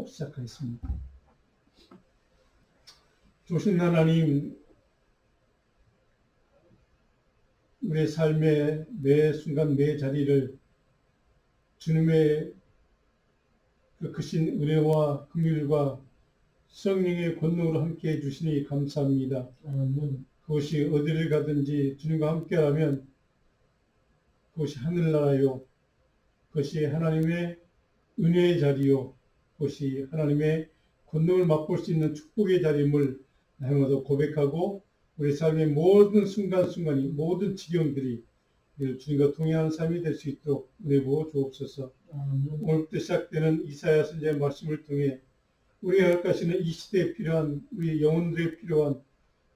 시작하겠습니다. 좋으신 하나님, 우리의 삶의 매 순간 매 자리를 주님의 그 크신 은혜와 긍휼과 성령의 권능으로 함께 해주시니 감사합니다. 그것이 어디를 가든지 주님과 함께하면 그것이 하늘나라요, 그것이 하나님의 은혜의 자리요, 그것이 하나님의 권능을 맛볼 수 있는 축복의 자리임을 날마다 고백하고 우리 삶의 모든 순간순간이, 모든 지경들이 주님과 동행하는 삶이 될 수 있도록 은혜 부어 주옵소서. 오늘부터 시작되는 이사야 선지자의 말씀을 통해 우리가 할 것이는 이 시대에 필요한, 우리 영혼들에 필요한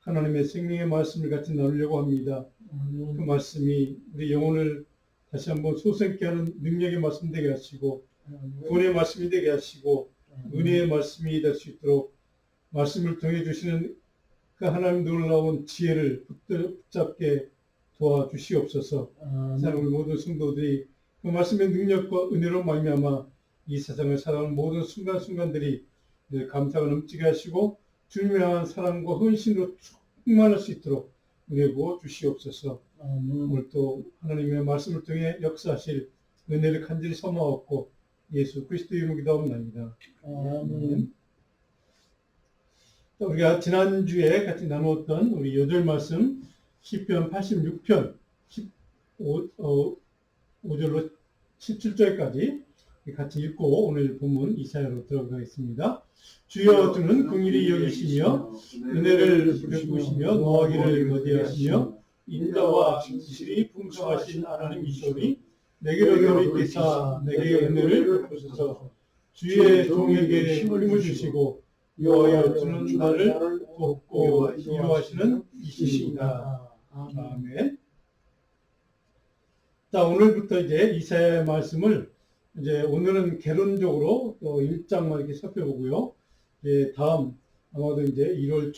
하나님의 생명의 말씀을 같이 나누려고 합니다. 그 말씀이 우리 영혼을 다시 한번 소생케 하는 능력의 말씀 되게 하시고, 구원의 말씀이 되게 하시고, 은혜의 말씀이 될 수 있도록 말씀을 통해 주시는 그 하나님 놀라운 지혜를 붙잡게 도와주시옵소서. 사랑하는 모든 성도들이 그 말씀의 능력과 은혜로 말미암아 이 세상을 살아가는 모든 순간순간들이 늘 감사가 넘치게 하시고 주님을 향한 사랑과 헌신으로 충만할 수 있도록 은혜 부어 주시옵소서. 오늘 또 하나님의 말씀을 통해 역사하실 은혜를 간절히 소망하고 예수 그리스도의 이름으로 기도합니다. 아멘. 우리가 지난주에 같이 나누었던 우리 요절 말씀 시편 86편 5절로 17절까지 같이 읽고 오늘 본문 이사야로 들어가겠습니다. 주여, 주는 긍휼히 여기시며 은혜를 베푸시며 노하기를 거디하시며 인자와 진실이 풍성하신 하나님이시오니 내게로 돌이키사 내게 은혜를 베푸소서. 주의 종에게 힘을 주시고 여호와여, 주는 나를 돕고 위로하시는 이시니이다. 아멘. 자, 오늘부터 이제 이사야의 말씀을 이제 오늘은 개론적으로 또 1장만 이렇게 살펴보고요. 이제 다음 아마도 이제 1월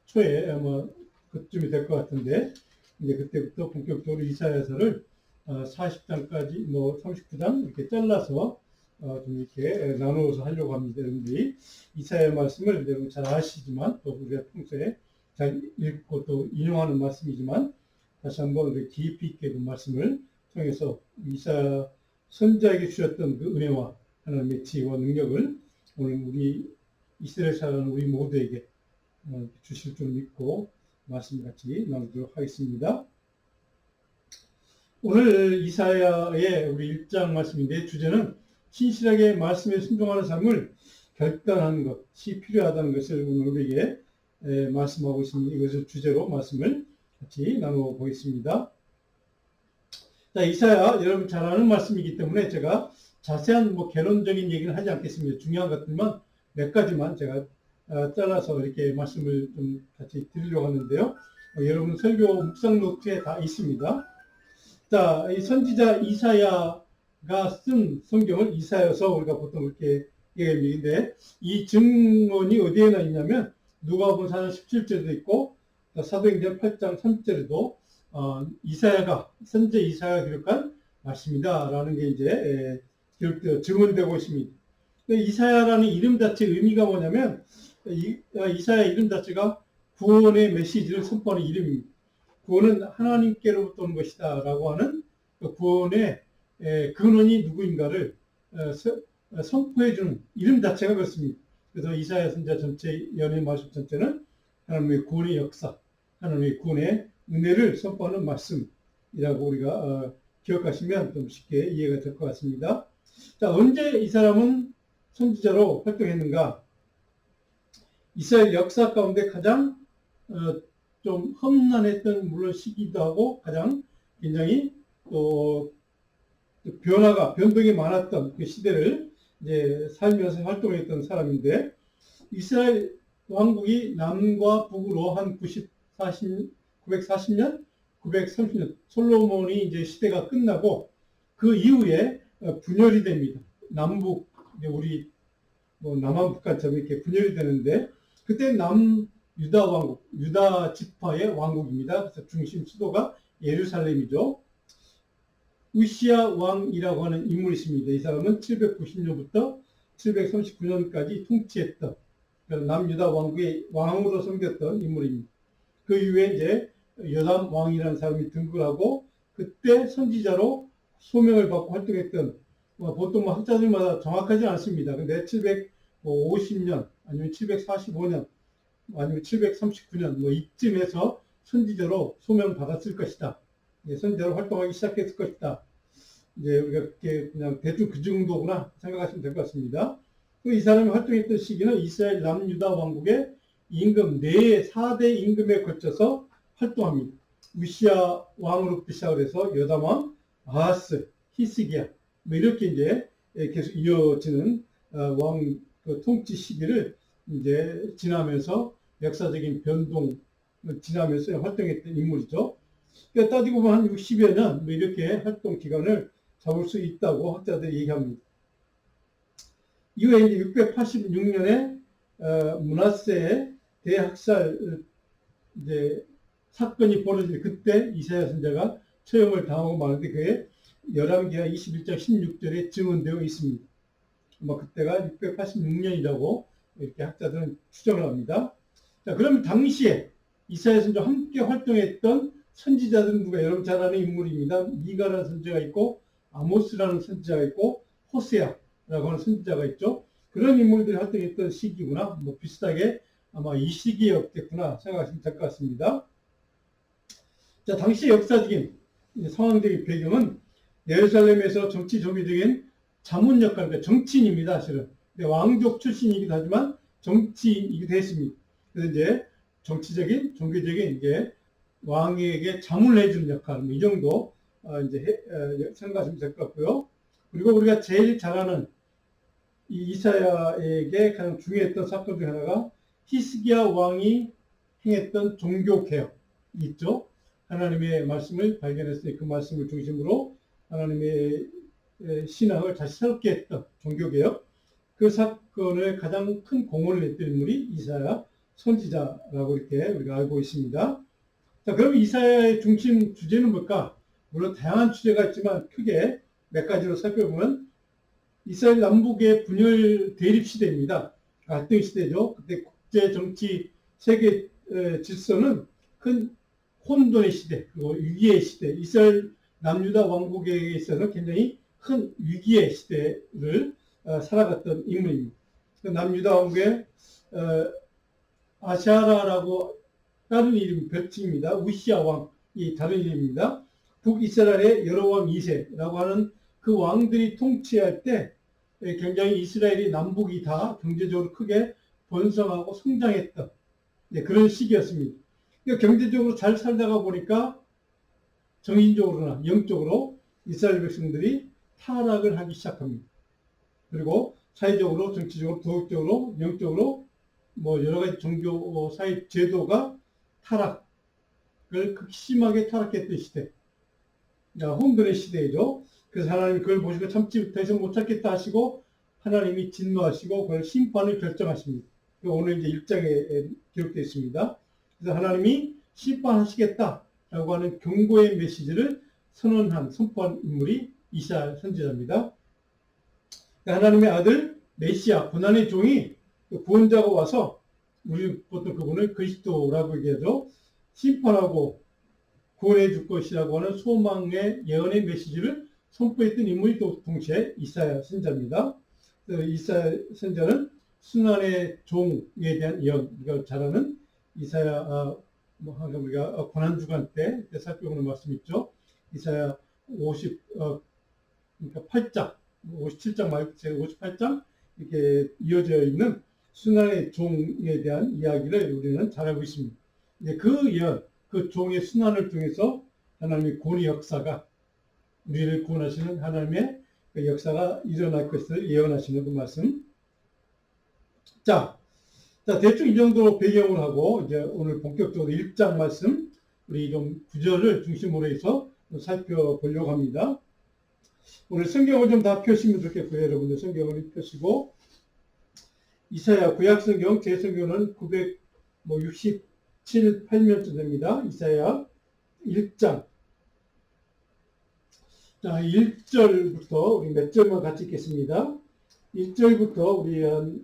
초에 아마 그쯤이 될 것 같은데 이제 그때부터 본격적으로 이사야서를 40장까지 39장 이렇게 잘라서 좀 이렇게 나누어서 하려고 합니다. 여러분들이 이사야 말씀을 여러분 잘 아시지만 또 우리가 평소에 잘 읽고 또 인용하는 말씀이지만 다시 한번 우리 깊이 있게 그 말씀을 통해서 이사야 선지자에게 주셨던 그 은혜와 하나님의 지혜와 능력을 오늘 우리 이스라엘 살아가는 우리 모두에게 주실 줄 믿고 말씀 같이 나누도록 하겠습니다. 오늘 이사야의 우리 1장 말씀인데 주제는 신실하게 말씀에 순종하는 삶을 결단하는 것이 필요하다는 것을 오늘 우리에게 말씀하고 있습니다. 이것을 주제로 말씀을 같이 나누어 보겠습니다. 자, 이사야 여러분 잘 아는 말씀이기 때문에 제가 자세한 개론적인 얘기는 하지 않겠습니다. 중요한 것들만 몇 가지만 제가 잘라서 이렇게 말씀을 좀 같이 드리려고 하는데요. 여러분 설교 묵상 노트에 다 있습니다. 자, 이 선지자 이사야가 쓴 성경을 이사야서 우리가 보통 이렇게 얘기하는데 이 증언이 어디에나 있냐면 누가복음 4장 17절도 있고 사도행전 8장 3절에도 이사야가 선지자 이사야가 기록한 말씀이다라는 게 이제 기록되어 증언되고 있습니다. 이사야라는 이름 자체의 의미가 뭐냐면 이사야 이름 자체가 구원의 메시지를 선포하는 이름입니다. 구원은 하나님께로부터 온 것이다 라고 하는 구원의 근원이 누구인가를 선포해주는 이름 자체가 그렇습니다. 그래서 이사야 선지자 전체 연의 말씀 전체는 하나님의 구원의 역사, 하나님의 구원의 은혜를 선포하는 말씀이라고 우리가 기억하시면 좀 쉽게 이해가 될 것 같습니다. 자, 언제 이 사람은 선지자로 활동했는가? 이스라엘 역사 가운데 가장 좀 험난했던 물론 시기도 하고 가장 굉장히 또 변동이 많았던 그 시대를 이제 살면서 활동했던 사람인데 이스라엘 왕국이 남과 북으로 한 940년, 930년 솔로몬이 이제 시대가 끝나고 그 이후에 분열이 됩니다. 남북 우리 남한 북한처럼 이렇게 분열이 되는데 그때 유다 왕국, 유다 지파의 왕국입니다. 그래서 중심 수도가 예루살렘이죠. 우시야 왕이라고 하는 인물이 있습니다. 이 사람은 790년부터 739년까지 통치했던 남유다 왕국의 왕으로 섬겼던 인물입니다. 그 이후에 이제 여담 왕이라는 사람이 등극하고 그때 선지자로 소명을 받고 활동했던 보통 학자들마다 정확하지 않습니다. 근데 750년 아니면 745년 아니면 739년 이쯤에서 선지자로 소명받았을 것이다. 선지자로 활동하기 시작했을 것이다. 이제 우리가 그렇게 그냥 대충 그 정도구나 생각하시면 될 것 같습니다. 또 이 사람이 활동했던 시기는 이스라엘 남유다 왕국의 임금 4대 임금에 걸쳐서 활동합니다. 우시야 왕으로부터 시작을 해서 여담 왕, 아하스, 히스기야 이렇게 이제 계속 이어지는 왕 통치 시기를 이제 지나면서 역사적인 변동을 지나면서 활동했던 인물이죠. 그러니까 따지고 보면 한 60여 년 이렇게 활동 기간을 잡을 수 있다고 학자들이 얘기합니다. 이후에 이제 686년에 므낫세의 대학살 이제 사건이 벌어질 그때 이사야 선지자가 처형을 당하고 마는데 그게 열왕기하 21장 16절에 증언되어 있습니다. 그때가 686년이라고 이렇게 학자들은 추정을 합니다. 자, 그러면 당시에 이사야 선지자와 함께 활동했던 선지자들은 누가? 여러분 잘 아는 인물입니다. 미가라는 선지자가 있고 아모스라는 선지자가 있고 호세아라고 하는 선지자가 있죠. 그런 인물들이 활동했던 시기구나. 비슷하게 아마 이 시기였겠구나 생각하시면 될 것 같습니다. 자, 당시 역사적인 상황적인 배경은 예루살렘에서 정치 정교적인 자문 역할, 그러니까 정치인입니다, 사실은. 왕족 출신이기도 하지만 정치인이기도 했습니다. 그래서 이제 정치적인, 종교적인 이제 왕에게 자문을 해주는 역할, 이 정도 이제 생각하시면 될 것 같고요. 그리고 우리가 제일 잘 아는 이 이사야에게 가장 중요했던 사건 중 하나가 히스기야 왕이 행했던 종교 개혁이 있죠. 하나님의 말씀을 발견했으니 그 말씀을 중심으로 하나님의 신앙을 다시 새롭게 했던 종교 개혁, 그 사건을 가장 큰 공헌을 했던 인물이 이사야 선지자라고 이렇게 우리가 알고 있습니다. 자, 그럼 이사야의 중심 주제는 뭘까? 물론 다양한 주제가 있지만 크게 몇 가지로 살펴보면 이스라엘 남북의 분열 대립 시대입니다. 갈등 시대죠. 그때 국제 정치 세계 질서는 큰 혼돈의 시대, 그리고 위기의 시대, 이스라엘 남유다 왕국에 있어서 굉장히 큰 위기의 시대를 살아갔던 인물입니다. 남유다 왕국의 아샤라라고 다른 이름 별칭입니다. 우시야 왕이 다른 이름입니다. 북이스라엘의 여로왕 2세라고 하는 그 왕들이 통치할 때 굉장히 이스라엘이 남북이 다 경제적으로 크게 번성하고 성장했던 그런 시기였습니다. 그러니까 경제적으로 잘 살다가 보니까 정신적으로나 영적으로 이스라엘 백성들이 타락을 하기 시작합니다. 그리고 사회적으로, 정치적으로, 도덕적으로, 영적으로 여러 가지 종교 사회 제도가 타락을 극심하게 타락했던 시대. 혼돈의 시대이죠. 그래서 하나님이 그걸 보시고 참지 더 이상 못 참겠다 하시고 하나님이 진노하시고 그걸 심판을 결정하십니다. 오늘 이제 1장에 기록되어 있습니다. 그래서 하나님이 심판하시겠다라고 하는 경고의 메시지를 선포한 인물이 이사야 선지자입니다. 하나님의 아들 메시아 고난의 종이 구원자가 와서 우리 보통 그분을 그리스도라고 얘기하죠. 심판하고 구원해 줄 것이라고 하는 소망의 예언의 메시지를 선포했던 인물이 또 동시에 이사야 선지자입니다. 이사야 선지자는 순환의 종에 대한 예언, 우리가 잘 아는 이사야 우리가 고난주간 때 살펴보는 말씀 있죠. 이사야 58장, 57장 말고 58장 이렇게 이어져 있는 순환의 종에 대한 이야기를 우리는 잘 알고 있습니다. 그 예언, 그 종의 순환을 통해서 하나님의 구원의 역사가 우리를 구원하시는 하나님의 그 역사가 일어날 것을 예언하시는 그 말씀. 자, 대충 이 정도로 배경을 하고 이제 오늘 본격적으로 1장 말씀 우리 좀 구절을 중심으로 해서 살펴보려고 합니다. 오늘 성경을 좀 다 펴시면 좋겠고요. 여러분들 성경을 펴시고 이사야 구약성경 제 성경은 967, 8면쯤 됩니다. 이사야 1장. 자, 1절부터 우리 몇 절만 같이 읽겠습니다. 1절부터 우리 한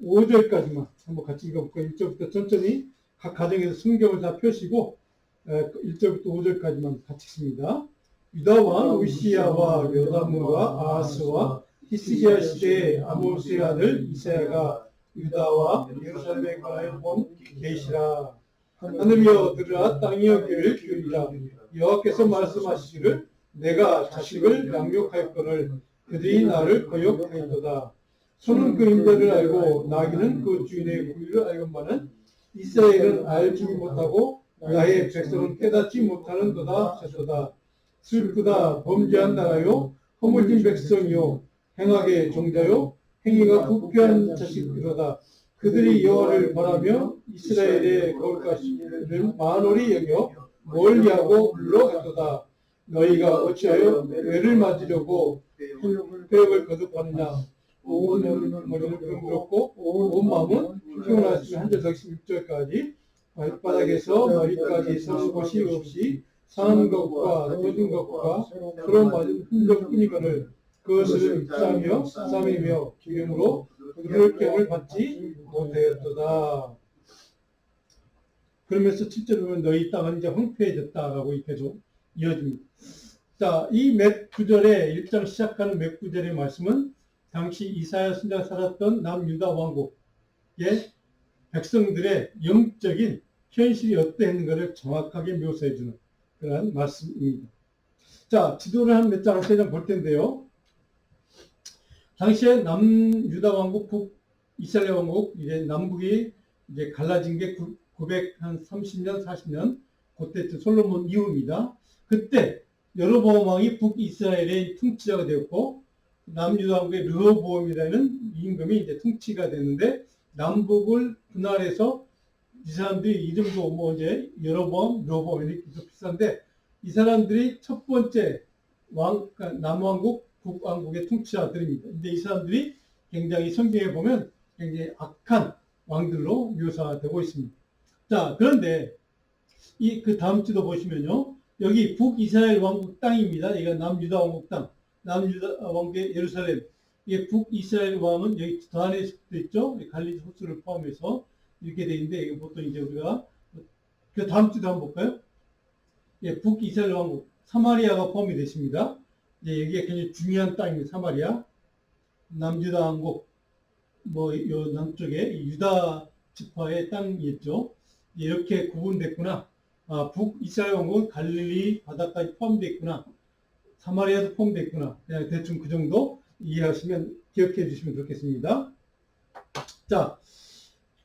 5절까지만 한번 같이 읽어볼까요? 1절부터 천천히 각 가정에서 성경을 다 펴시고 1절부터 5절까지만 같이 읽습니다. 유다 왕 우시야와 요담과 아하스와 히스기야 시대의 아모스의 아들 이사야가 유다와 예루살렘에 관하여 본 계시라. 하늘이여 들으라, 땅이여 귀를 기울이라. 여호와께서 말씀하시기를 내가 자식을 양육하였거늘 그들이 나를 거역하였도다. 소는 그 임대를 알고 나귀는 그 주인의 구유를 알건만은 이스라엘은 알지 못하고 나의 백성은 깨닫지 못하는도다 하셨도다. 슬프다, 범죄한 나라요 허물진 백성이요 행악의 종자요 행위가 부패한 자식이로다. 그들이 여호와를 바라며 이스라엘의 거룩하시기를 만홀히 여겨 멀리하고 물러갔도다. 너희가 어찌하여 외를 맞으려고 폐역을 거듭하느냐. 온 머리는 병들었고 온 마음은 피곤하시며. 한 절 더 6절까지 발바닥에서 머리까지 서는 곳이 없이 상한 것과 떠진 것과 서로 맞은 흔적뿐이거늘 그것을 싸매며 기름으로 그릇경을 받지 못하였도다. 그러면서 7절에 보면 너희 땅은 이제 황폐해졌다라고 이렇게 좀 이어집니다. 자, 이 몇 구절에 1장 시작하는 몇 구절의 말씀은 당시 이사야 선지자가 살았던 남유다 왕국의 백성들의 영적인 현실이 어떠했는가를 정확하게 묘사해주는 그런 말씀입니다. 자, 지도를 한 몇 장, 세 장 볼 텐데요. 당시에 남유다 왕국, 북이스라엘 왕국, 이제 남북이 이제 갈라진 게 930년, 40년, 그때 솔로몬 이후입니다. 그때 여로보암 왕이 북이스라엘의 통치자가 되었고, 남유다 왕국의 르호보암이라는 임금이 이제 통치가 됐는데, 남북을 분할해서 이 사람들이 이름도 뭐 이제 여로보암, 르호보암 이렇게 비슷한데, 이 사람들이 첫 번째 그러니까 남왕국, 북왕국의 통치자들입니다. 근데 이 사람들이 굉장히 성경에 보면 굉장히 악한 왕들로 묘사되고 있습니다. 자, 그런데 그 다음 지도 보시면요. 여기 북이스라엘 왕국 땅입니다. 이거 남유다 왕국 땅. 남유다 왕국의 예루살렘. 이게 북이스라엘 왕은 여기 더 안에 돼 있죠. 갈릴리 호수를 포함해서 이렇게 돼 있는데, 이게 보통 이제 우리가 그 다음 지도 한번 볼까요? 예, 북이스라엘 왕국. 사마리아가 포함이 되십니다. 이제 여기가 굉장히 중요한 땅입니다. 사마리아. 남유다 왕국. 요 남쪽에 유다 지파의 땅이었죠. 이렇게 구분됐구나. 북이스라엘 왕국은 갈릴리 바다까지 포함되어 있구나. 사마리아도 포함되어 있구나. 그냥 대충 그 정도 이해하시면, 기억해 주시면 좋겠습니다. 자,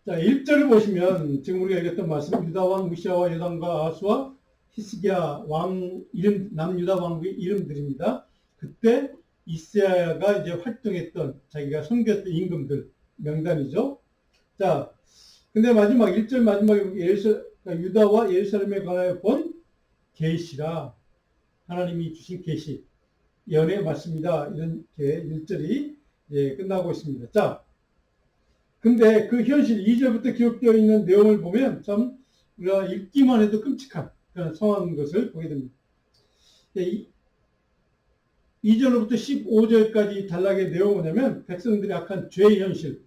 1절을 보시면 지금 우리가 읽었던 말씀, 유다 왕 우시야와 요담과 아하스와 히스기야 왕 이름, 남유다 왕국의 이름들입니다. 그때 이사야가 이제 활동했던, 자기가 섬겼던 임금들 명단이죠. 자, 근데 마지막 1절 마지막에 그러니까 유다와 예루살렘에 관하여 본 계시라. 하나님이 주신 계시, 예언의 말씀이다. 이렇게 1절이 끝나고 있습니다. 자, 근데 그 현실 2절부터 기록되어 있는 내용을 보면 참 우리가 읽기만 해도 끔찍한 그런 성한 것을 보게 됩니다. 2절로부터 15절까지 단락의 내용은 뭐냐면 백성들이 악한 죄의 현실,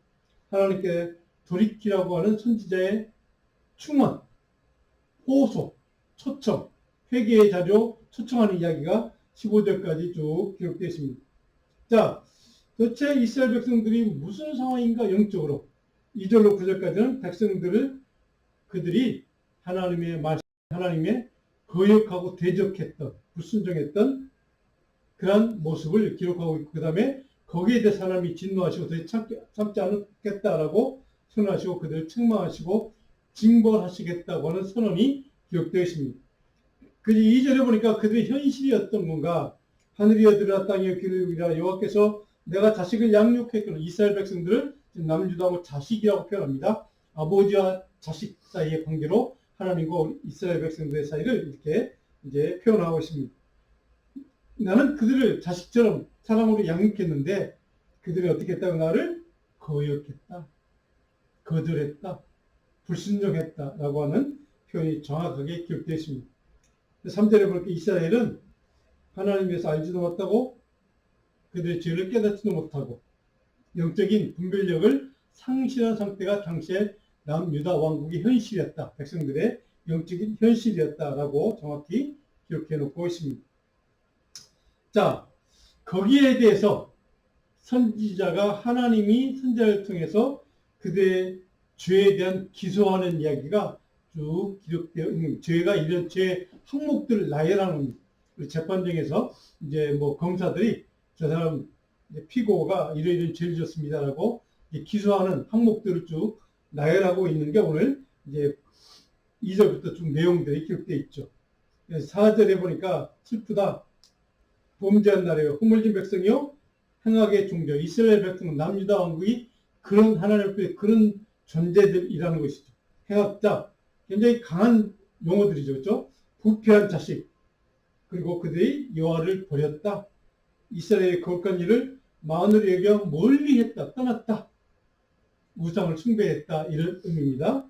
하나님께 돌이키라고 하는 선지자의 충원, 호소, 초청, 회개의 자료 초청하는 이야기가 15절까지 쭉 기록되어 있습니다. 자, 도대체 이스라엘 백성들이 무슨 상황인가 영적으로 2절로 9절까지는 그들이 하나님의 말씀, 하나님의 거역하고 대적했던, 불순종했던 그런 모습을 기록하고 있고, 그 다음에 거기에 대해서 하나님이 진노하시고 도저히 참지 않겠다라고 선언하시고 그들을 책망하시고 징벌하시겠다고 하는 선언이 기록되어 있습니다. 그래서 2절에 보니까 그들의 현실이 어떤 건가? 하늘이여 들으라, 땅이여 귀를 기울이라. 여호와께서 내가 자식을 양육했거늘. 이스라엘 백성들을 남유다하고 자식이라고 표현합니다. 아버지와 자식 사이의 관계로 하나님과 이스라엘 백성들의 사이를 이렇게 이제 표현하고 있습니다. 나는 그들을 자식처럼 사랑으로 양육했는데 그들이 어떻게 했다고? 나를 거역했다, 거절했다, 불순종했다라고 하는 표현이 정확하게 기록되어 있습니다. 3절에 보니까 이스라엘은 하나님께서 알지도 못하고 그들의 죄를 깨닫지도 못하고 영적인 분별력을 상실한 상태가 당시에 남유다 왕국의 현실이었다. 백성들의 영적인 현실이었다라고 정확히 기록해 놓고 있습니다. 자, 거기에 대해서 선지자가 하나님이 선지자를 통해서 그들의 죄에 대한 기소하는 이야기가 쭉 기록되어 있는, 죄가 이런 죄 항목들을 나열하는, 우리 재판정에서 이제 뭐 검사들이 저 사람 피고가 이런 죄를 졌습니다라고 기소하는 항목들을 쭉 나열하고 있는 게 오늘 이제 2절부터 쭉 내용들이 기록되어 있죠. 4절에 보니까 슬프다. 범죄한 나라여 허물진 백성이요 행악의 종자 이스라엘 백성은 남유다 왕국이 그런 하나님 앞에 그런 존재들이라는 것이죠. 행악자 굉장히 강한 용어들이죠. 그렇죠? 부패한 자식 그리고 그들이 여호와를 버렸다. 이스라엘의 거룩한 일을 마누로 여겨 멀리했다. 떠났다. 우상을 숭배했다. 이런 의미입니다.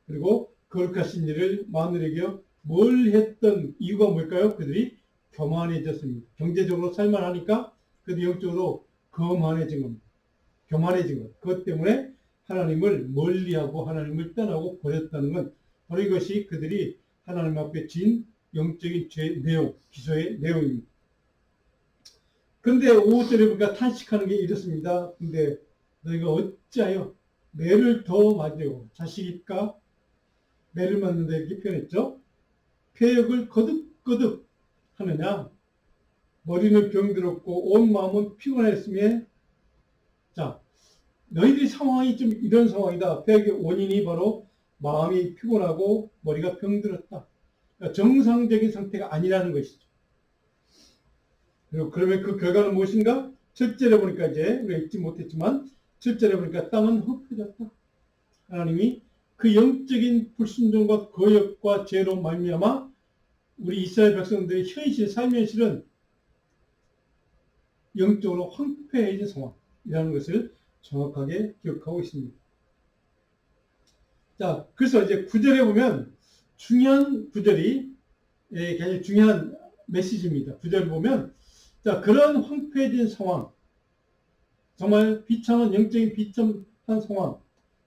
그리고 거룩하신 일을 마누로 여겨 멀리했던 이유가 뭘까요? 그들이 교만해졌습니다. 경제적으로 살만하니까 그들이 영적으로 거만해진 겁니다. 교만해진 것. 그것 때문에 하나님을 멀리하고 하나님을 떠나고 버렸다는 건 바로 이것이 그들이 하나님 앞에 진 영적인 죄 내용, 기소의 내용입니다. 그런데 5절에 보니까 탄식하는 게 이렇습니다. 근데 너희가 어찌하여 매를 더 맞으려고 자식일까 매를 맞는다 이렇게 표현했죠. 폐역을 거듭거듭 하느냐 머리는 병들었고 온 마음은 피곤했으며 자 너희들이 상황이 좀 이런 상황이다. 폐역의 원인이 바로 마음이 피곤하고 머리가 병들었다. 그러니까 정상적인 상태가 아니라는 것이죠. 그리고 그러면 그 결과는 무엇인가? 7절에 보니까 이제 우리가 읽지 못했지만 7절에 보니까 땅은 흡혀졌다. 하나님이 그 영적인 불순종과 거역과 죄로 말미암아 우리 이스라엘 백성들의 현실, 삶의 현실은 영적으로 황폐해진 상황이라는 것을 정확하게 기억하고 있습니다. 자, 그래서 이제 9절에 보면 중요한 구절이 굉장히 중요한 메시지입니다. 9절을 보면 자, 그런 황폐해진 상황, 정말 비참한 영적인 비참한 상황,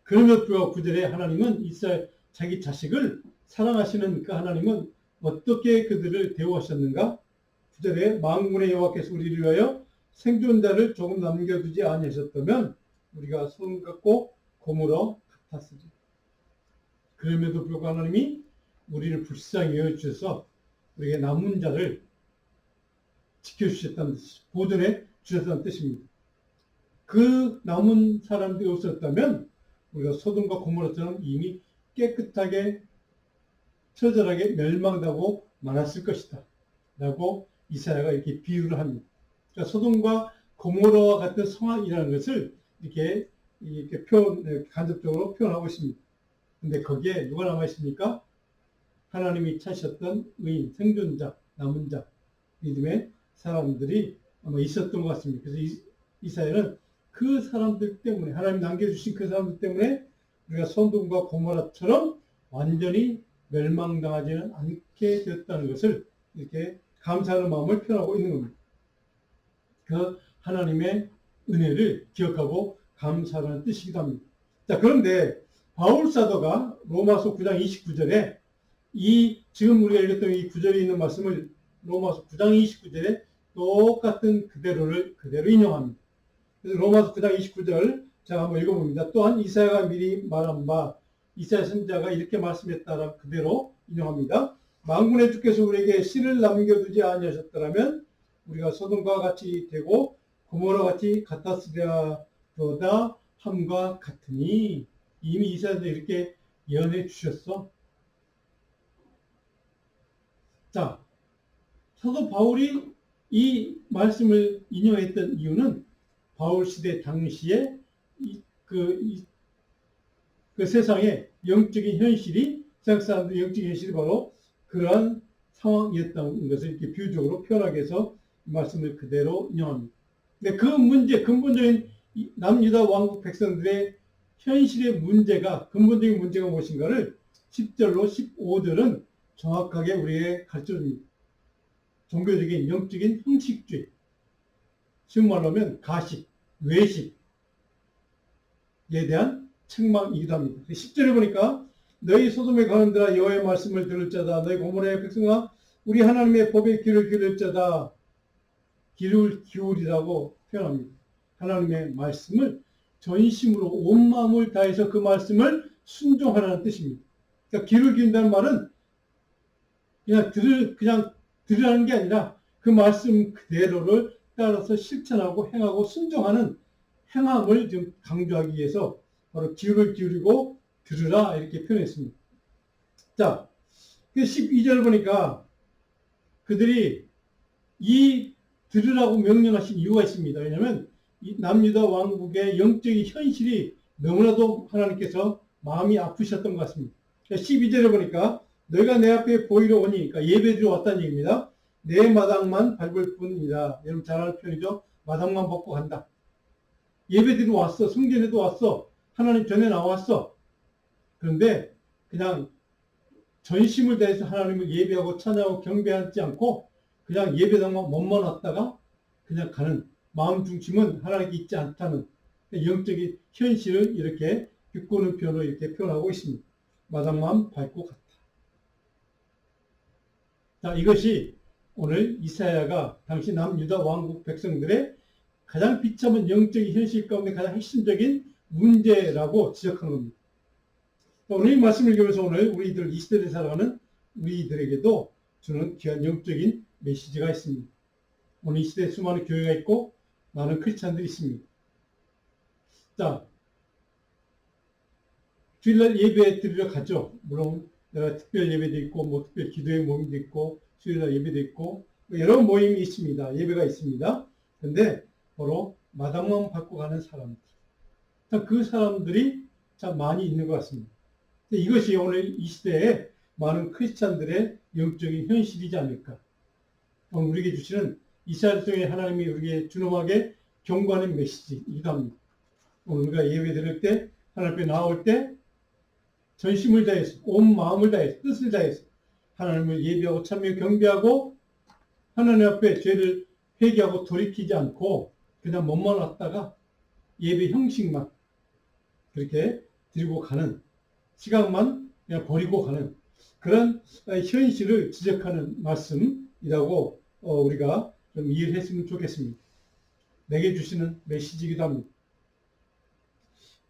그럼에도 불구하고 9절에 하나님은 이스라엘 자기 자식을 사랑하시는 그 하나님은 어떻게 그들을 대우하셨는가? 9절에 만군의 여호와께서 우리를 위하여 생존자를 조금 남겨두지 아니하셨다면 우리가 소돔 같고 고모라 같았으리. 그럼에도 불구하고 하나님이 우리를 불쌍히 여겨주셔서 우리에게 남은 자를 지켜주셨다는 뜻이죠. 보존해 주셨다는 뜻입니다. 그 남은 사람들이 없었다면 우리가 소돔과 고모라처럼 이미 깨끗하게 처절하게 멸망하고 말았을 것이다. 라고 이사야가 이렇게 비유를 합니다. 그러니까 소돔과 고모라와 같은 상황이라는 것을 이렇게 간접적으로 표현하고 있습니다. 근데 거기에 누가 남아 있습니까? 하나님이 찾으셨던 의인, 생존자, 남은 자, 믿음의 사람들이 아마 있었던 것 같습니다. 그래서 이사야는 그 사람들 때문에, 하나님 남겨주신 그 사람들 때문에 우리가 소돔과 고모라처럼 완전히 멸망당하지는 않게 되었다는 것을 이렇게 감사하는 마음을 표현하고 있는 겁니다. 그 하나님의 은혜를 기억하고 감사하는 뜻이기도 합니다. 자, 그런데 바울 사도가 로마서 9장 29절에 지금 우리가 읽었던 이 구절에 있는 말씀을 로마서 9장 29절에 똑같은 그대로 인용합니다. 그래서 로마서 9장 29절 제가 한번 읽어봅니다. 또한 이사야가 미리 말한 바 이사야 선지자가 이렇게 말씀했다라 그대로 인용합니다. 만군의 주께서 우리에게 씨를 남겨두지 아니하셨더라면 우리가 소돔과 같이 되고 고모라 같이 같았으리로다 함과 같으니 이미 이사야도 이렇게 예언해 주셨어. 자, 사도 바울이 이 말씀을 인용했던 이유는 바울 시대 당시에 그 세상의 영적인 현실이 세상 사람들의 영적인 현실이 바로 그러한 상황이었다는 것을 이렇게 비유적으로 표현하기 위해서 이 말씀을 그대로 인용합니다. 근데 그 문제, 근본적인 남유다 왕국 백성들의 현실의 문제가, 근본적인 문제가 무엇인가를 10절로 15절은 정확하게 우리에게 가르쳐줍니다. 종교적인 영적인 형식주의, 쉬운 말로 하면 가식, 외식에 대한 책망이기도 합니다. 10절에 보니까 너희 소돔에 가는들아 여호와의 말씀을 들을 자다. 너희 고모라의 백성아 우리 하나님의 법에 귀를 기울일 자다. 귀를 기울이라고 표현합니다. 하나님의 말씀을 전심으로 온 마음을 다해서 그 말씀을 순종하라는 뜻입니다. 그러니까 귀를 기울인다는 말은 그냥 들으라는 게 아니라 그 말씀 그대로를 따라서 실천하고 행하고 순종하는 행함을 좀 강조하기 위해서 바로 귀를 기울이고 들으라 이렇게 표현했습니다. 자, 12절 보니까 그들이 이 들으라고 명령하신 이유가 있습니다. 왜냐하면 이 남유다 왕국의 영적인 현실이 너무나도 하나님께서 마음이 아프셨던 것 같습니다. 12절에 보니까 너희가 내 앞에 보이러 오니, 그러니까 예배드리러 왔다는 얘기입니다. 내 마당만 밟을 뿐이다. 여러분 잘 아는 표현이죠. 마당만 밟고 간다. 예배드리러 왔어. 성전에도 왔어. 하나님 전에 나왔어. 그런데 그냥 전심을 다해서 하나님을 예배하고 찬양하고 경배하지 않고 그냥 예배당만 몸만 왔다가 그냥 가는 마음 중심은 하나님께 있지 않다는 영적인 현실을 이렇게 비꼬는 표현으로 이렇게 표현하고 있습니다. 마당만 밟고 갔다. 자, 이것이 오늘 이사야가 당시 남유다 왕국 백성들의 가장 비참한 영적인 현실 가운데 가장 핵심적인 문제라고 지적하는 겁니다. 오늘 이 말씀을 읽으면서 오늘 우리들 이 시대에 살아가는 우리들에게도 주는 귀한 영적인 메시지가 있습니다. 오늘 이 시대에 수많은 교회가 있고 많은 크리스찬들이 있습니다. 자, 주일날 예배 드리러 가죠. 물론 내가 특별 예배도 있고 뭐 특별 기도의 모임도 있고 주일날 예배도 있고 여러 모임이 있습니다. 예배가 있습니다. 그런데 바로 마당만 밟고 가는 사람들. 그 사람들이 참 많이 있는 것 같습니다. 이것이 오늘 이 시대에 많은 크리스찬들의 영적인 현실이지 않을까. 오늘 우리에게 주시는 이사야를 통해 하나님이 우리에게 준엄하게 경고하는 메시지이기도 합니다. 오늘 우리가 예배 드릴 때, 하나님 앞에 나올 때 전심을 다해서, 온 마음을 다해서, 뜻을 다해서 하나님을 예배하고 참여 경배하고 하나님 앞에 죄를 회개하고 돌이키지 않고 그냥 몸만 왔다가 예배 형식만 그렇게 들고 가는 시간만 그냥 버리고 가는 그런 현실을 지적하는 말씀이라고 우리가 좀 이해를 했으면 좋겠습니다. 내게 주시는 메시지이기도 합니다.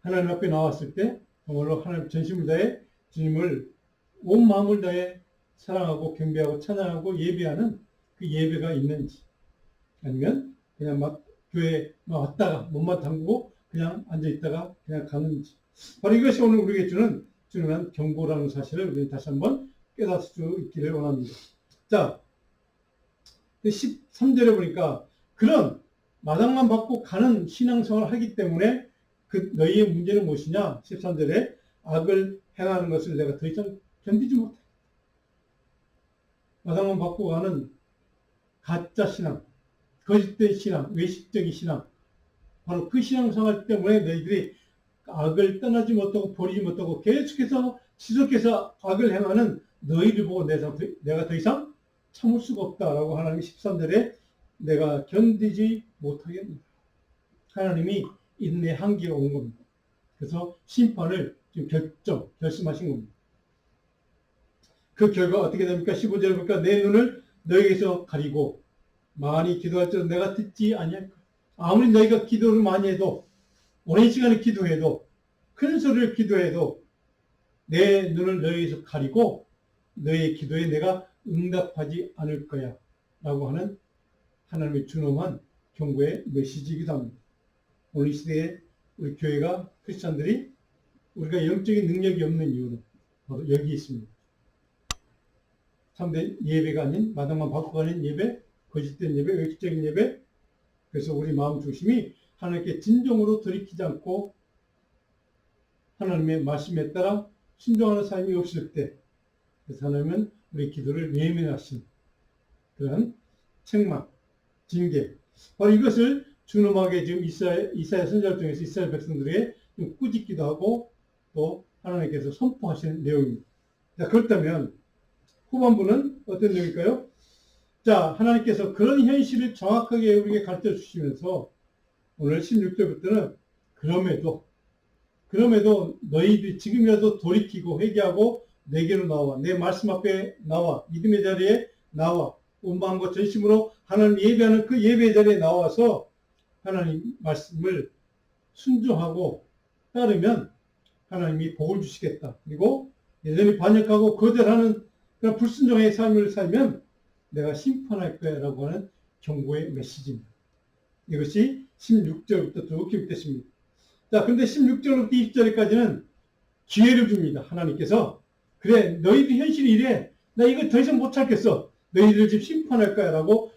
하나님 앞에 나왔을 때 정말로 하나님 전심을 다해 주님을 온 마음을 다해 사랑하고 경배하고 찬양하고 예배하는 그 예배가 있는지 아니면 그냥 막 교회에 왔다가 몸만 담그고 그냥 앉아있다가 그냥 가는지 바로 이것이 오늘 우리에게 주는 중요한 경고라는 사실을 우리 다시 한번 깨달을 수 있기를 원합니다. 자, 13절에 보니까 그런 마당만 받고 가는 신앙생활을 하기 때문에 그 너희의 문제는 무엇이냐? 13절에 악을 행하는 것을 내가 더 이상 견디지 못해. 마당만 받고 가는 가짜 신앙, 거짓된 신앙, 외식적인 신앙 바로 그 신앙생활 때문에 너희들이 악을 떠나지 못하고 버리지 못하고 계속해서 지속해서 악을 행하는 너희를 보고 내가 더 이상 참을 수가 없다라고 하나님이 13절에 내가 견디지 못하겠노라. 하나님이 인내 한계가 온 겁니다. 그래서 심판을 지금 결심하신 겁니다. 그 결과 어떻게 됩니까? 15절에 보니까 내 눈을 너희에게서 가리고 많이 기도할지라도 내가 듣지 아니할까. 아무리 너희가 기도를 많이 해도 오랜 시간을 기도해도 큰 소리를 기도해도 내 눈을 너희에게서 가리고 너희의 기도에 내가 응답하지 않을 거야 라고 하는 하나님의 준엄한 경고의 메시지이기도 합니다. 오늘 이 시대에 우리 교회가 크리스찬들이 우리가 영적인 능력이 없는 이유는 바로 여기 있습니다. 참된 예배가 아닌 마당만 받고 가는 예배, 거짓된 예배, 외식적인 예배. 그래서 우리 마음 중심이 하나님께 진정으로 돌이키지 않고 하나님의 말씀에 따라 순종하는 삶이 없을 때 그래서 하나님은 우리 기도를 예민하신 그런 책망, 징계 바로 이것을 준엄하게 지금 이사야 선지자를 통해서 이스라엘 백성들에게 좀 꾸짖기도 하고 또 하나님께서 선포하시는 내용입니다. 자, 그렇다면 후반부는 어떤 내용일까요? 자, 하나님께서 그런 현실을 정확하게 우리에게 가르쳐 주시면서 오늘 16절부터는 그럼에도 너희들이 지금이라도 돌이키고 회개하고 내게로 나와 내 말씀 앞에 나와 믿음의 자리에 나와 온 마음과 전심으로 하나님 예배하는 그 예배의 자리에 나와서 하나님 말씀을 순종하고 따르면 하나님이 복을 주시겠다. 그리고 여전히 반역하고 거절하는 그런 불순종의 삶을 살면 내가 심판할 거야 라고 하는 경고의 메시지입니다. 이것이 16절부터 쭉 기록됐습니다. 자, 근데 16절부터 20절까지는 기회를 줍니다. 하나님께서. 그래, 너희들 현실이 이래. 나 이거 더 이상 못 참겠어. 너희들 지금 심판할 거야 라고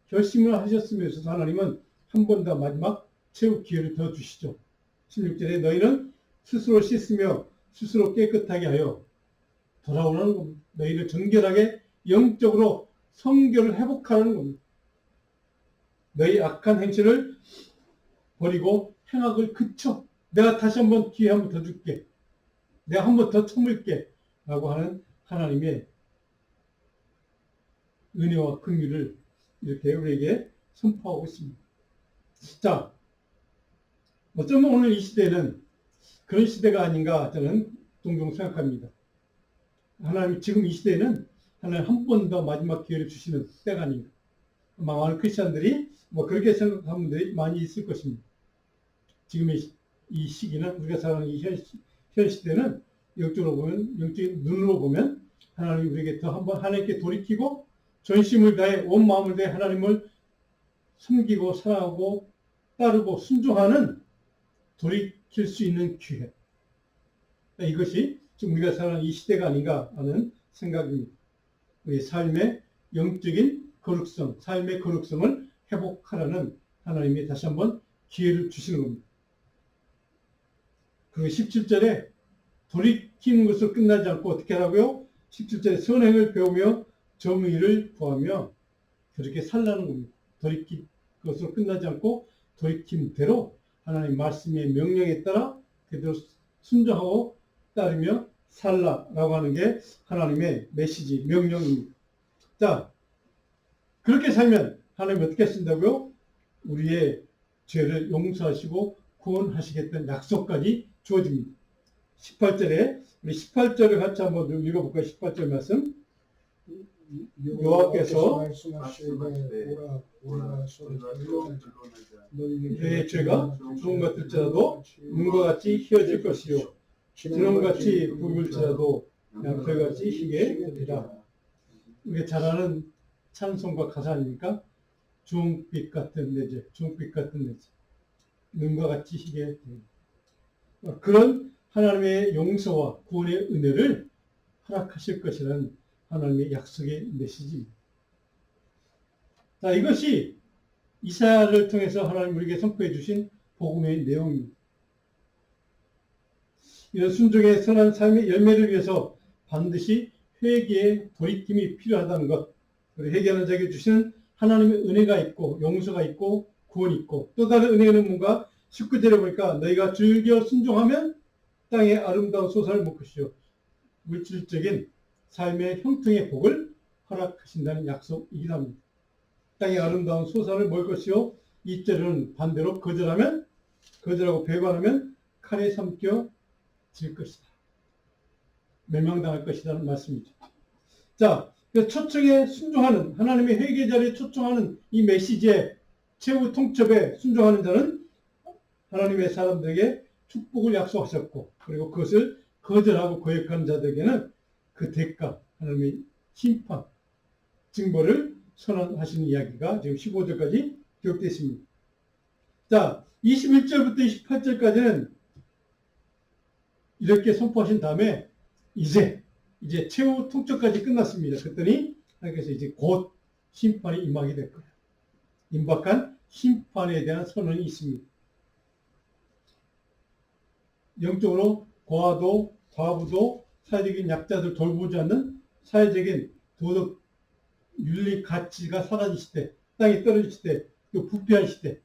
결심을 하셨으면서 하나님은 한 번 더 마지막 최후 기회를 더 주시죠. 16절에 너희는 스스로 씻으며 스스로 깨끗하게 하여 돌아오라는 겁니다. 너희를 정결하게 영적으로 성결을 회복하라는 겁니다. 너희 악한 행실을 버리고 행악을 그쳐. 내가 다시 한번 기회 한번 더 줄게. 내가 한번 더 참을게. 라고 하는 하나님의 은혜와 긍휼을 이렇게 우리에게 선포하고 있습니다. 자, 어쩌면 오늘 이 시대는 그런 시대가 아닌가 저는 종종 생각합니다. 하나님 지금 이 시대는 하나님 한 번 더 마지막 기회를 주시는 때가 아닌가. 많은 크리스천들이 그렇게 생각하는 분들이 많이 있을 것입니다. 지금의 이 시기는 우리가 살아가는 이 현 시대는 영적으로 보면 영적인 눈으로 보면 하나님 우리에게 더 한번 하나님께 돌이키고 전심을 다해 온 마음을 다해 하나님을 섬기고 사랑하고 따르고 순종하는 돌이킬 수 있는 기회. 이것이 지금 우리가 살아가는 이 시대가 아닌가 하는 생각입니다. 우리 삶의 영적인 거룩성, 삶의 거룩성을 회복하라는 하나님이 다시 한번 기회를 주시는 겁니다. 그리고 17절에 돌이키는 것으로 끝나지 않고 어떻게 하라고요? 17절에 선행을 배우며 정의를 구하며 그렇게 살라는 겁니다. 돌이킨 것으로 끝나지 않고 돌이킴대로 하나님 말씀의 명령에 따라 그대로 순종하고 따르며 살라라고 하는 게 하나님의 메시지, 명령입니다. 자, 그렇게 살면 하나님 어떻게 하신다고요? 우리의 죄를 용서하시고 구원하시겠다는 약속까지 주어집니다. 18절에 우리 18절을 같이 한번 읽어볼까요? 18절 말씀. 여호와께서 말씀하시되 오라 소리 내 죄가 주홍 같을지라도 눈과 같이 희어질 것이요 진홍같이 붉을지라도 양털같이 희게 되리라. 이게 잘 아는 찬송과 가사 아닙니까? 주홍빛 같은 내 죄, 주홍빛 같은 내 죄, 눈과 같이 희게 되리라. 그런 하나님의 용서와 구원의 은혜를 허락하실 것이라는 하나님의 약속의 메시지입니다. 자, 이것이 이사야를 통해서 하나님 우리에게 선포해 주신 복음의 내용입니다. 이런 순종의 선한 삶의 열매를 위해서 반드시 회개의 돌이킴이 필요하다는 것, 그리고 회개하는 자에게 주시는 하나님의 은혜가 있고 용서가 있고 구원이 있고 또 다른 은혜는 뭔가 19절에 보니까 너희가 즐겨 순종하면 땅의 아름다운 소산을 먹을 것이요 물질적인 삶의 형통의 복을 허락하신다는 약속이기도 합니다. 땅의 아름다운 소산을 먹을 것이요 2절은 반대로 거절하고 배반하면 칼에 삼켜질 것이다. 멸망당할 것이라는 말씀이죠. 자, 초청에 순종하는 하나님의 회개 자리에 초청하는 이 메시지에 최후 통첩에 순종하는 자는 하나님의 사람들에게 축복을 약속하셨고 그리고 그것을 거절하고 거역하는 자들에게는 그 대가 하나님의 심판 징벌을 선언하시는 이야기가 지금 15절까지 기록되어 있습니다. 자, 21절부터 28절까지는 이렇게 선포하신 다음에 이제 최후 통첩까지 끝났습니다. 그랬더니 하나님께서 이제 곧 심판이 임하게 될 거예요. 임박한 심판에 대한 선언이 있습니다. 영적으로 고아도 과부도 사회적인 약자들 돌보지 않는 사회적인 도덕 윤리 가치가 사라질 시대, 땅이 떨어질 시대, 또 부패한 시대,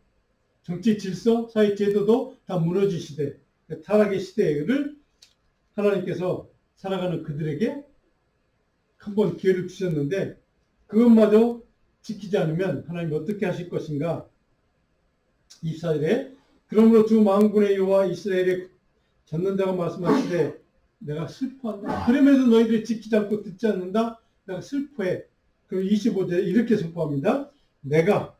정치 질서, 사회 제도도 다 무너질 시대, 타락의 시대를 하나님께서 살아가는 그들에게 한번 기회를 주셨는데 그것마저 지키지 않으면 하나님 어떻게 하실 것인가? 24절에 그러므로 주 만군의 여호와 이스라엘에 잡는다고 말씀하시되 내가 슬퍼한다. 그럼에도 너희들이 지키지 않고 듣지 않는다. 내가 슬퍼해. 그럼 25절에 이렇게 선포합니다. 내가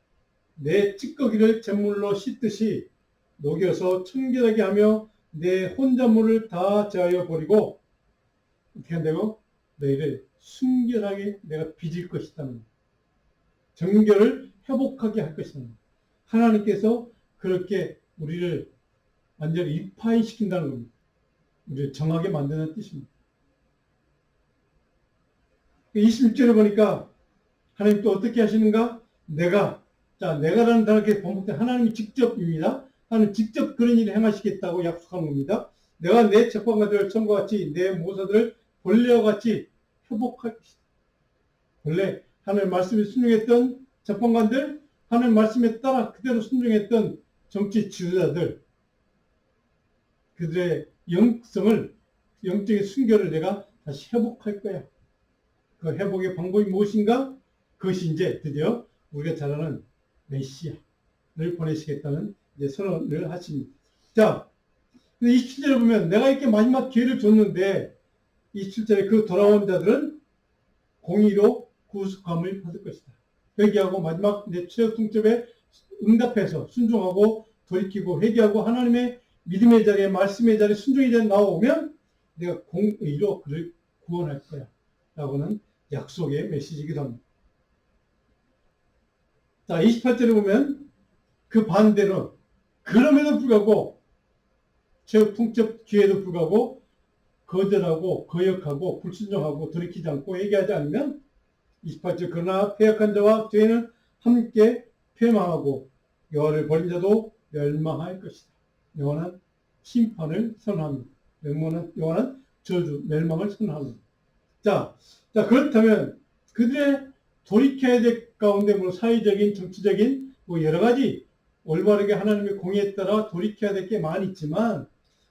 내 찌꺼기를 잿물로 씻듯이 녹여서 청결하게 하며 내 혼잣물을 다 제하여 버리고 어떻게 한다고? 너희를 순결하게 내가 빚을 것이다. 정결을 회복하게 할 것이다. 하나님께서 그렇게 우리를 완전히 리파인시킨다는 겁니다. 우리를 정하게 만드는 뜻입니다. 26절에 보니까 하나님 또 어떻게 하시는가? 내가라는 단어가 반복된 하나님이 직접입니다. 하나님 직접 그런 일을 행하시겠다고 약속하는 겁니다. 내가 내 재판관들을 처음과 같이 내 모사들을 본래와 같이 회복할 것이다. 본래 하나님 말씀에 순종했던 재판관들, 하나님 말씀에 따라 그대로 순종했던 정치 지도자들, 그들의 영적인 순결을 내가 다시 회복할 거야. 그 회복의 방법이 무엇인가? 그것이 이제 드디어 우리가 잘 아는 메시아를 보내시겠다는 이제 선언을 하십니다. 자, 27절에 보면 내가 이렇게 마지막 기회를 줬는데 27절에 그 돌아온 자들은 공의로 구속함을 받을 것이다. 회개하고 마지막 이제 최후 통첩에 응답해서 순종하고 돌이키고 회개하고 하나님의 믿음의 자리에 말씀의 자리에 순종의 자리에 나오면 내가 공의로 그를 구원할 거야. 라고는 약속의 메시지이기도 합니다. 자, 28절에 보면 그 반대로 그럼에도 불구하고 최후 통첩 기회에도 불구하고 거절하고 거역하고 불순종하고 돌이키지 않고 회개하지 않으면 28절 그러나 패역한 자와 죄인은 함께 폐망하고 여호와를 버린 자도 멸망할 것이다. 여호와는 심판을 선언합니다. 여호와는 저주, 멸망을 선언합니다. 자, 그렇다면 그들의 돌이켜야 될 가운데 뭐 사회적인, 정치적인 뭐 여러 가지 올바르게 하나님의 공의에 따라 돌이켜야 될 게 많이 있지만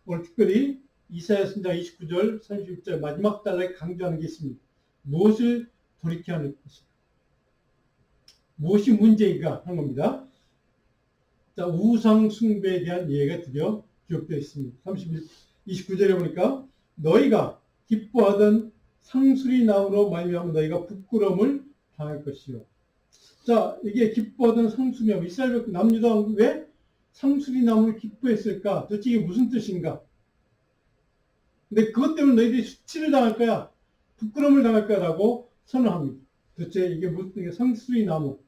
오늘 특별히 이사야 선지자 29절, 31절 마지막 단락에 강조하는 게 있습니다. 무엇을 돌이켜야 할 것인가? 무엇이 문제인가 하는 겁니다. 자, 우상 숭배에 대한 예가 드디어 기록되어 있습니다. 29절에 보니까 너희가 기뻐하던 상수리 나무로 말미암아 너희가 부끄러움을 당할 것이요. 자, 이게 기뻐하던 상수리 나무, 이스라엘 남유다 왕국 왜 상수리 나무를 기뻐했을까? 도대체 이게 무슨 뜻인가? 근데 그것 때문에 너희들이 수치를 당할 거야. 부끄러움을 당할 거라고 선언합니다. 도대체 이게 무슨 상수리 나무?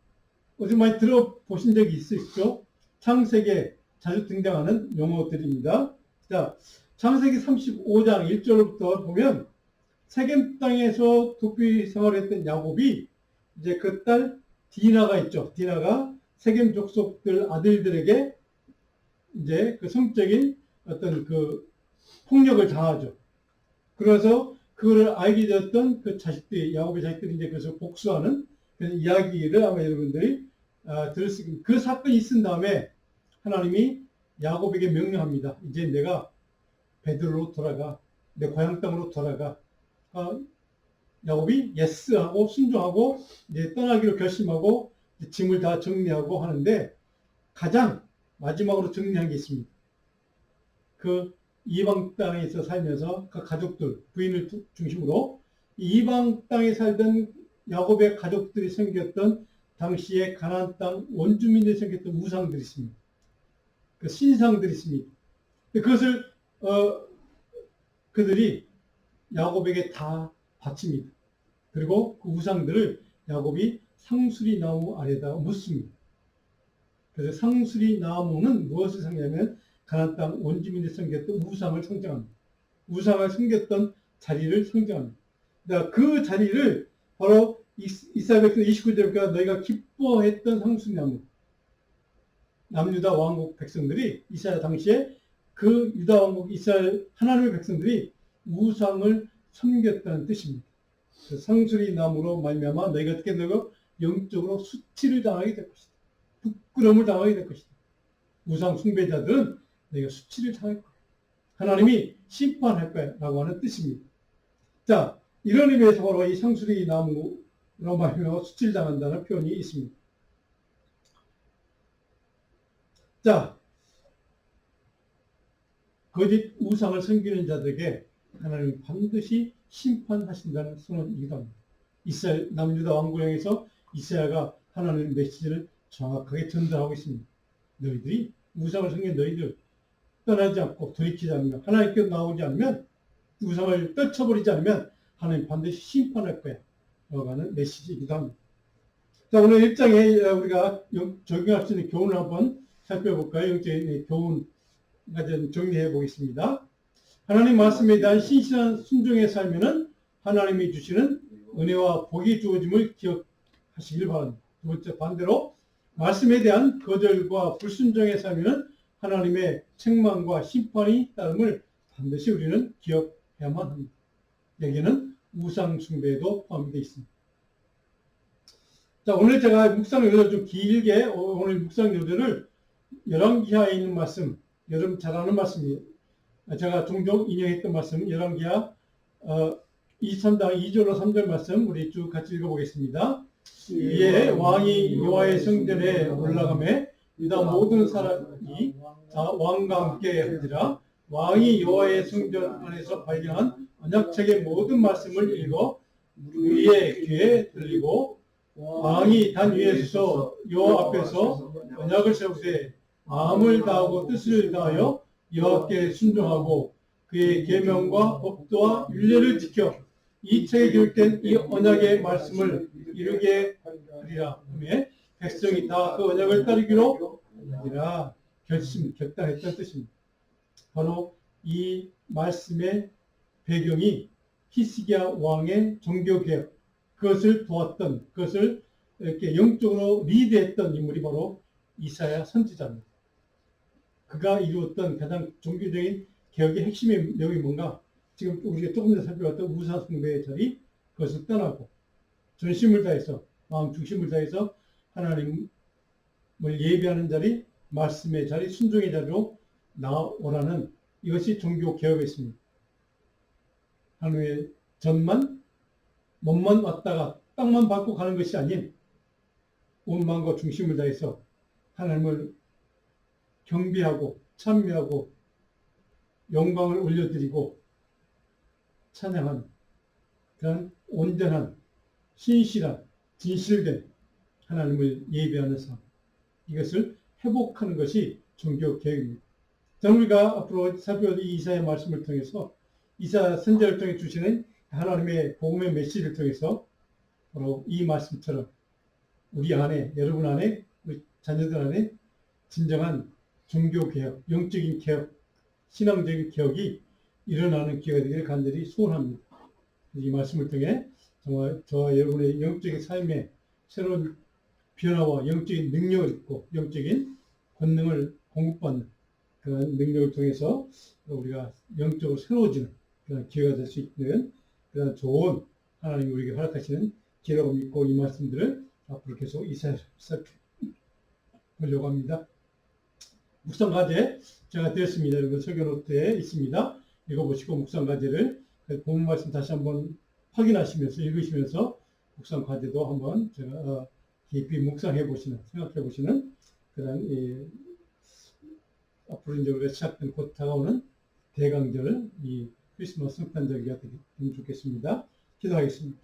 어디 많이 들어보신 적이 있으시죠? 창세기에 자주 등장하는 용어들입니다. 자, 창세기 35장 1절부터 보면 세겜 땅에서 도피 생활했던 야곱이 이제 그 딸 디나가 있죠. 디나가 세겜 족속들 아들들에게 이제 그 성적인 어떤 그 폭력을 당하죠. 그래서 그거를 알게 되었던 그 자식들이, 야곱의 자식들이 이제 그래서 복수하는 그런 이야기를 아마 여러분들이 들었을 겁니다. 그 사건이 있은 다음에 하나님이 야곱에게 명령합니다. 이제 내가 베들로 돌아가. 내 고향 땅으로 돌아가. 야곱이 예스하고 순종하고 이제 떠나기로 결심하고 이제 짐을 다 정리하고 하는데 가장 마지막으로 정리한 게 있습니다. 그 이방 땅에서 살면서 그 가족들, 부인을 중심으로 이방 땅에 살던 야곱의 가족들이 섬겼던 당시에 가나안 땅 원주민들이 섬겼던 우상들이 있습니다. 그 신상들이 있습니다. 그것을 그들이 야곱에게 다 바칩니다. 그리고 그 우상들을 야곱이 상수리 나무 아래다가 묻습니다. 그래서 상수리 나무는 무엇을 상징하냐면 가나안 땅 원주민들이 섬겼던 우상을 상징합니다. 우상을 섬겼던 자리를 상징합니다. 그 자리를 바로 이사야 29절에 너희가 기뻐했던 상수리 나무, 남유다 왕국 백성들이 이사야 당시에 그 유다 왕국 이스라엘 하나님의 백성들이 우상을 섬겼다는 뜻입니다. 상수리 나무로 말미암아 너희가 어떻게 되고 영적으로 수치를 당하게 될 것이다. 부끄러움을 당하게 될 것이다. 우상 숭배자들은 너희가 수치를 당할 거야. 하나님이 심판할 거야 라고 하는 뜻입니다. 자, 이런 의미에서 바로 이 상수리 나무 말미암아 수칠당한다는 표현이 있습니다. 자, 거짓 우상을 섬기는 자들에게 하나님 반드시 심판하신다는 선언이기도 합니다. 이스라엘 남유다 왕국에서 이사야가 하나님의 메시지를 정확하게 전달하고 있습니다. 너희들이 우상을 섬긴 너희들 떠나지 않고 돌이키지 않으면, 하나님께 나오지 않으면, 우상을 떨쳐버리지 않으면 하나님 반드시 심판할 거야 라고 하는 메시지이기도 합니다. 자, 오늘 1장에 우리가 적용할 수 있는 교훈을 한번 살펴볼까요? 영적인 교훈 좀 정리해 보겠습니다. 하나님 말씀에 대한 신실한 순종의 삶에는 하나님이 주시는 은혜와 복이 주어짐을 기억하시길 바랍니다. 두 번째, 반대로 말씀에 대한 거절과 불순종의 삶에는 하나님의 책망과 심판이 따름을 반드시 우리는 기억해야만 합니다. 여기는 우상 숭배도 포함되어 있습니다. 자, 오늘 제가 묵상 요절 좀 길게 오늘 묵상 요절을 열왕기하에 있는 말씀, 여러분 잘 아는 말씀이에요. 제가 종종 인용했던 말씀, 열왕기하 23장 2절로 3절 말씀 우리 쭉 같이 읽어보겠습니다. 이에 왕이 여호와의 성전에 올라가매 유다 모든 사람이 왕과 함께 하니라. 왕이 여호와의 성전 안에서 발견한 언약책의 모든 말씀을 읽어 우리의 귀에 들리고 왕이 단 위에 서서 여호와 앞에서 언약을 세우되 마음을 다하고 뜻을 다하여 여호와께 순종하고 그의 계명과 법도와 율례를 지켜 이 책에 기록된 이 언약의 말씀을 이루게 하리라. 하며 백성이 다 그 언약을 따르기로 하리라. 결단했다는 뜻입니다. 바로 이 말씀의 배경이 히스기야 왕의 종교개혁, 그것을 도왔던, 그것을 이렇게 영적으로 리드했던 인물이 바로 이사야 선지자입니다. 그가 이루었던 가장 종교적인 개혁의 핵심의 내용이 뭔가? 지금 우리가 조금 전에 살펴봤던 우상 숭배의 자리, 그것을 떠나고 전심을 다해서, 마음 중심을 다해서 하나님을 예배하는 자리, 말씀의 자리, 순종의 자리로 나오라는 이것이 종교 개혁이었습니다. 하나님의 전만, 몸만 왔다가 땅만 밟고 가는 것이 아닌 온 마음과 중심을 다해서 하나님을 경배하고 찬미하고 영광을 올려드리고 찬양하는 그런 온전한 신실한 진실된 하나님을 예배하는 삶, 이것을 회복하는 것이 종교개혁입니다. 저는 우리가 앞으로 살펴볼 이 이사야의 말씀을 통해서 이사야 선지자를 통해 주시는 하나님의 복음의 메시지를 통해서 바로 이 말씀처럼 우리 안에, 여러분 안에, 우리 자녀들 안에 진정한 종교개혁, 영적인 개혁, 신앙적인 개혁이 일어나는 기회가 되기를 간절히 소원합니다. 이 말씀을 통해 정말 저와 여러분의 영적인 삶에 새로운 변화와 영적인 능력을 얻고 영적인 권능을 공급받는 그런 능력을 통해서 우리가 영적으로 새로워지는 그런 기회가 될 수 있는 그런 좋은 하나님이 우리에게 허락하시는 기회라고 믿고 이 말씀들을 앞으로 계속 살펴보려고 합니다. 묵상 과제 제가 드렸습니다. 여러분 설교 노트에 있습니다. 읽어보시고 묵상 과제를 본문 말씀 다시 한번 확인하시면서 읽으시면서 묵상 과제도 한번 제가 깊이 묵상해 보시는, 생각해 보시는 그런 앞으로 이제 우리가 시작된 곧 다가오는 대강절, 이 크리스마스 성탄절기가 되면 좋겠습니다. 기도하겠습니다.